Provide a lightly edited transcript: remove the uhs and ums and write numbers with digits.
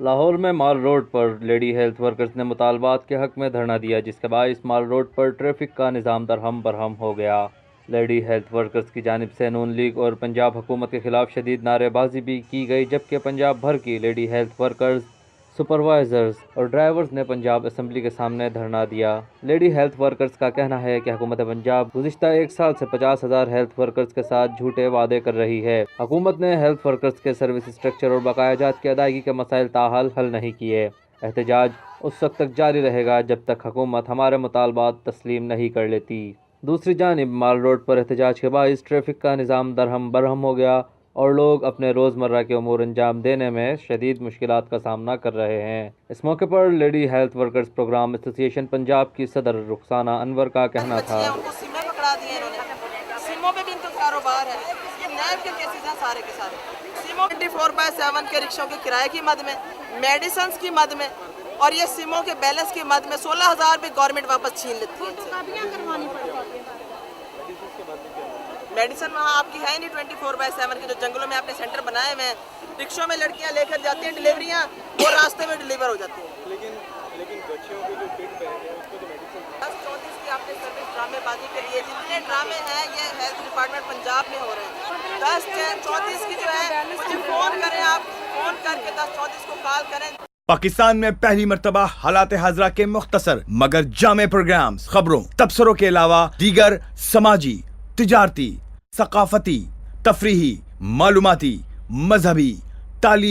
لاہور میں مال روڈ پر lady health workers نے مطالبات کے حق میں دھرنا دیا، جس کے باعث مال روڈ پر ٹریفک کا نظام درہم برہم ہو گیا۔ لیڈی ہیلتھ ورکرز کی جانب سے نون لیگ اور پنجاب حکومت کے خلاف شدید نعرے بازی بھی کی گئی، جبکہ پنجاب بھر کی لیڈی ہیلتھ ورکرز، سپروائزرز اور ڈرائیورز نے پنجاب اسمبلی کے سامنے دھرنا دیا۔ لیڈی ہیلتھ ورکرز کا کہنا ہے کہ حکومت پنجاب گزشتہ ایک سال سے 50,000 ہیلتھ ورکرز کے ساتھ جھوٹے وعدے کر رہی ہے۔ حکومت نے ہیلتھ ورکرز کے سروس اسٹرکچر اور بقایا جات کی ادائیگی کے مسائل تاحال حل نہیں کیے۔ احتجاج اس وقت تک جاری رہے گا جب تک حکومت ہمارے مطالبات تسلیم نہیں کر لیتی۔ دوسری جانب مال روڈ پر احتجاج کے باعث ٹریفک کا نظام درہم برہم ہو گیا اور لوگ اپنے روزمرہ کے امور انجام دینے میں شدید مشکلات کا سامنا کر رہے ہیں۔ اس موقع پر لیڈی ہیلتھ ورکرز پروگرام ایسوسی ایشن پنجاب کی صدر رخسانہ انور کا کہنا تھا۔ سیموں پہ بھی ان کا کاروبار ہے، یہ نیب کے کیسز ہیں سارے کے سارے۔ سیموں 24/7 کے رکشوں کے کرائے کی مد میں، میڈیسنز کی مد میں، اور یہ سیموں کے بیلنس کی مد میں 16,000 بھی گورنمنٹ واپس چھین لیتی ہے۔ میڈیسن وہاں آپ کی ہے نہیں 24/7 کے، جو جنگلوں میں آپ نے سینٹر بنائے ہوئے ہیں، رکشوں میں لڑکیاں لے کر جاتی ہیں ڈلیوریاں، وہ راستے میں ڈلیور ہو جاتی ہیں۔ لیکن بچیوں کے جو کٹ پہن ہیں اس کو تو میڈیسن 10-34 کی آپ نے سروس ڈرامے بازی کے لیے جتنے ڈرامے ہیں یہ ہیلتھ ڈپارٹمنٹ پنجاب میں ہو رہے ہیں۔ 10-34 کی جو ہے مجھے فون کریں، آپ فون کر کے 10-34 کو کال کریں۔ پاکستان میں پہلی مرتبہ حالات حاضرہ کے مختصر مگر جامع پروگرامز، خبروں، تبصروں کے علاوہ دیگر سماجی، تجارتی، ثقافتی، تفریحی، معلوماتی، مذہبی، تعلیم